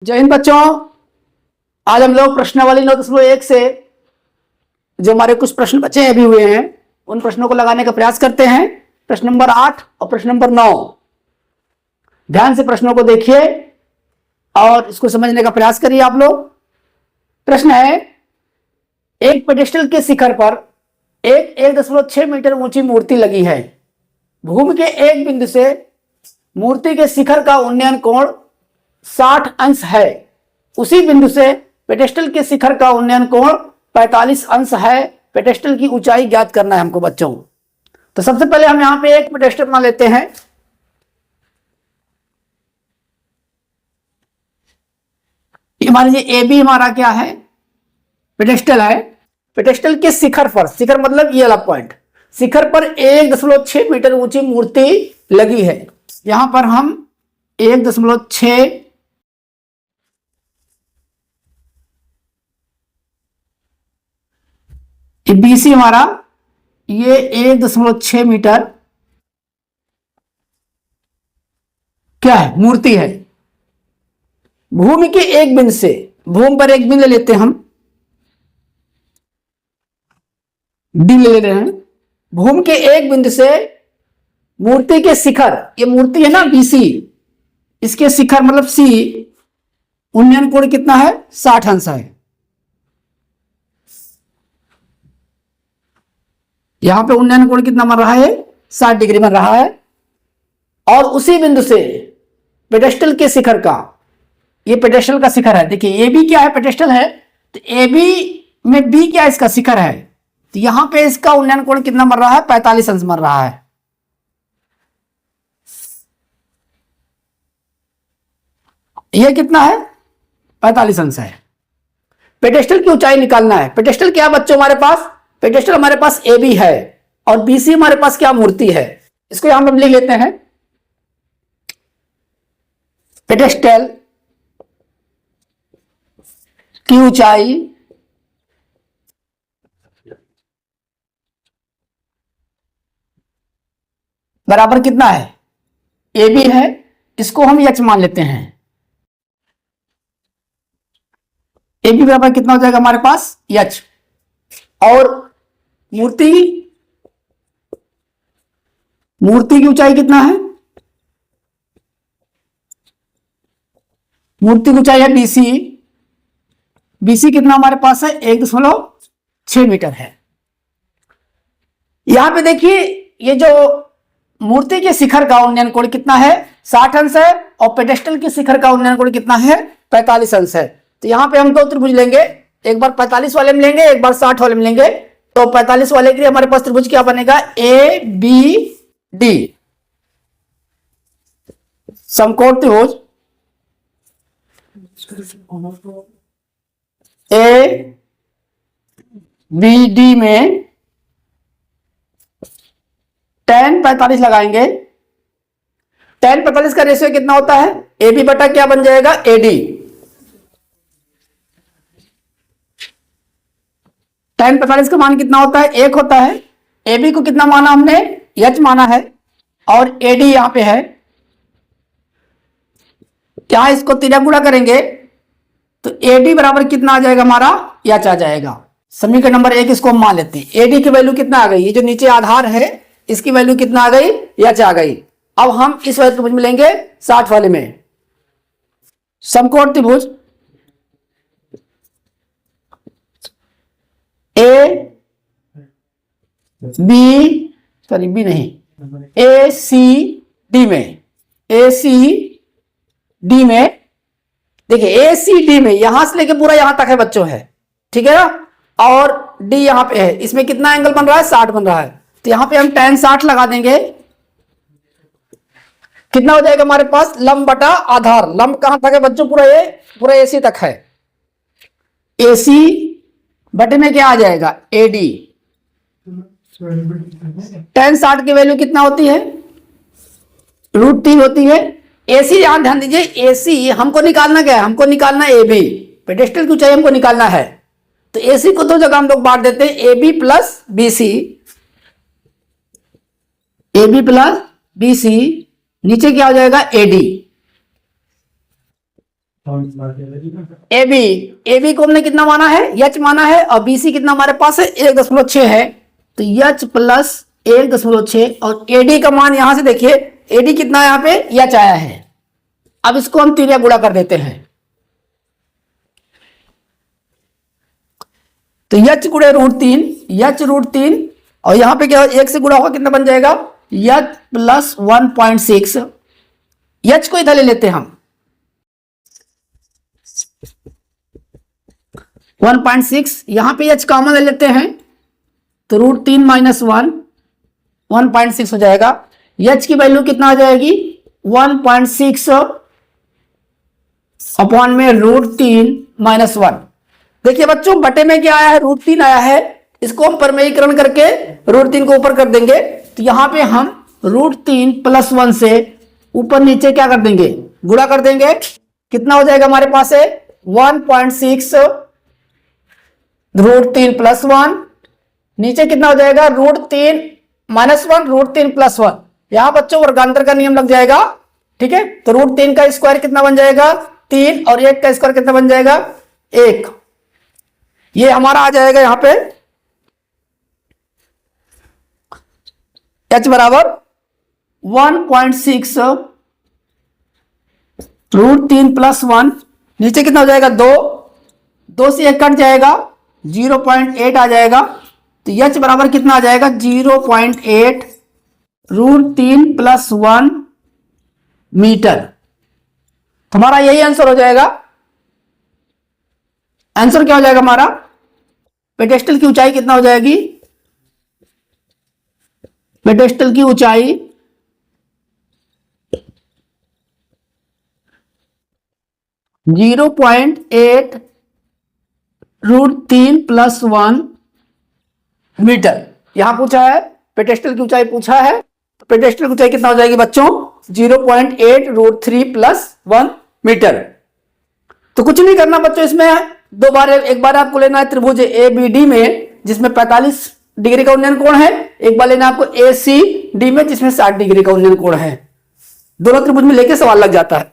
जय हिंद बच्चों। आज हम लोग प्रश्नावली 9.1 से जो हमारे कुछ प्रश्न बचे अभी हुए हैं उन प्रश्नों को लगाने का प्रयास करते हैं। प्रश्न नंबर 8 और प्रश्न नंबर 9, ध्यान से प्रश्नों को देखिए और इसको समझने का प्रयास करिए आप लोग। प्रश्न है, एक पेडेस्टल के शिखर पर एक 1.6 मीटर ऊंची मूर्ति लगी है। भूमि के एक बिंदु से मूर्ति के शिखर का उन्नयन कोण 60 अंश है। उसी बिंदु से पेडेस्टल के शिखर का उन्नयन कोण 45 अंश है। पेडेस्टल की ऊंचाई ज्ञात करना है हमको बच्चों। तो सबसे पहले हम यहां पे एक पेडेस्टल बना लेते हैं। ये मान लीजिए ए बी हमारा क्या है, पेडेस्टल है। पेडेस्टल के शिखर पर, शिखर मतलब ये वाला पॉइंट, शिखर पर 1.6 मीटर ऊंची मूर्ति लगी है। यहां पर हम 1.6 बीसी हमारा ये 1.6 मीटर क्या है, मूर्ति है। भूमि के एक बिंदु से, भूमि पर एक बिंदु ले लेते हैं हम, डी ले रहे हैं। भूमि के एक बिंदु से मूर्ति के शिखर, ये मूर्ति है ना बीसी, इसके शिखर मतलब सी, उन्नयन कोण कितना है, 60 अंश है। यहां पे उन्नयन कोण कितना बन रहा है, 60 डिग्री बन रहा है। और उसी बिंदु से पेडेस्टल के शिखर का, ये पेडेस्टल का शिखर है। देखिए ए बी क्या है, पेडेस्टल है, तो ए बी में बी क्या है, इसका शिखर है। तो यहां पे इसका उन्नयन कोण कितना बन रहा है, 45 अंश बन रहा है। यह कितना है, 45 अंश है। पेडेस्टल की ऊंचाई निकालना है। पेडेस्टल क्या बच्चों हमारे पास, पेडेस्टल हमारे पास ए बी है और बीसी हमारे पास क्या मूर्ति है। इसको यहां हम लिख लेते हैं, पेडेस्टल की ऊंचाई बराबर कितना है, ए बी है, इसको हम एच मान लेते हैं। ए बी बराबर कितना हो जाएगा हमारे पास, एच। और मूर्ति की ऊंचाई कितना है, मूर्ति की ऊंचाई है बीसी। बीसी कितना हमारे पास है, 1.6 मीटर है। यहां पे देखिए ये जो मूर्ति के शिखर का उन्नयन कोण कितना है, 60 अंश है, और पेडेस्टल के शिखर का उन्नयन कोण कितना है, 45 अंश है। तो यहां पे हम दो त्रिभुज लेंगे, एक बार 45 वाले में लेंगे, एक बार 60 वाले में लेंगे। तो 45 वाले के लिए हमारे पास त्रिभुज क्या बनेगा, ए बी डी, समकोण त्रिभुज ए बी डी में tan 45 लगाएंगे। tan 45 का रेशियो कितना होता है, ए बी बटा क्या बन जाएगा, ए डी। tan 45 का मान कितना होता है, 1 होता है। ए बी को कितना माना हमने, एच माना है, और ए डी यहां पे है। क्या इसको तिरक गुणा करेंगे तो ए डी बराबर कितना आ जाएगा हमारा, एच आ जाएगा। समीकरण नंबर 1 इसको हम मान लेते हैं। ए डी की वैल्यू कितना आ गई, ये जो नीचे आधार है इसकी वैल्यू कितना आ गई, एच आ गई। अब हम इस वाले त्रिभुज में लेंगे, 60 वाले में, समकोण त्रिभुज ए बी, सॉरी बी नहीं, ए सी डी में, ए सी डी में, देखिए ए सी डी में यहां से लेके पूरा यहां तक है बच्चों, है ठीक है ना। और डी यहां पे है, इसमें कितना एंगल बन रहा है, 60 बन रहा है। तो यहां पे हम tan 60 लगा देंगे। कितना हो जाएगा हमारे पास, लंब बटा आधार। लंब कहां तक है बच्चों, पूरा एसी तक है। एसी बटे में क्या आ जाएगा, एडी। tan 60 की वैल्यू कितना होती है, √3 होती है। एसी यहां ध्यान दीजिए, एसी हमको निकालना क्या है, हमको निकालना ए बी, पेडेस्टल की ऊंचाई हमको निकालना है। तो एसी को दो जगह हम लोग बांट देते हैं, A B plus B C, A B plus B C, नीचे क्या हो जाएगा, ए डी। ए बी को हमने कितना माना है, एच माना है, और बी सी कितना हमारे पास है 1.6 है, तो एच प्लस 1.6, और एडी का मान यहां से देखिए, एडी कितना है यहाँ पे, एच आया है। अब इसको हम 3 गुणा कर देते हैं, तो एच गुणे √3, एच √3, और यहां पे क्या 1 से गुणा होगा कितना बन जाएगा, एच प्लस 1.6, एच को इधर ले लेते हैं हम 1.6, यहां पे एच कॉमन ले लेते हैं, तो √3 माइनस 1.6 हो जाएगा। एच की वैल्यू कितना आ जाएगी, 1.6 अपॉन में √3 माइनस 1। देखिए बच्चों बटे में क्या आया है, √3 आया है, इसको हम परमेयीकरण करके √3 को ऊपर कर देंगे, तो यहां पे हम √3 प्लस 1 से ऊपर नीचे क्या कर देंगे, गुणा कर देंगे, कितना हो जाएगा हमारे पास है 1.6 √3 प्लस 1, नीचे कितना हो जाएगा √3 माइनस 1 √3 प्लस 1, यहां बच्चों वर्गांतर का नियम लग जाएगा, ठीक है। तो √3 का स्क्वायर कितना बन जाएगा 3, और 1 का स्क्वायर कितना बन जाएगा 1, ये हमारा आ जाएगा यहां पे h बराबर 1.6 √3 प्लस 1, नीचे कितना हो जाएगा 2 से 1 कट जाएगा 0.8 आ जाएगा, तो h बराबर कितना आ जाएगा 0.8 √3 प्लस 1 मीटर। तो हमारा यही आंसर हो जाएगा। आंसर क्या हो जाएगा हमारा, पेडेस्टल की ऊंचाई कितना हो जाएगी, पेडेस्टल की ऊंचाई 0.8 √3 प्लस 1 मीटर यहां पूछा है, पेडेस्टल की ऊंचाई पूछा है, तो पेडेस्टल की ऊंचाई कितना हो जाएगी बच्चों 0.8 √3 प्लस 1 मीटर। तो कुछ नहीं करना बच्चों, इसमें दो बार, एक बार आपको लेना है त्रिभुज ABD में जिसमें 45 डिग्री का उन्नयन कोण है, एक बार लेना आपको ACD में जिसमें 60 डिग्री का उन्नयन कोण है, दोनों त्रिभुज में लेके सवाल लग जाता है।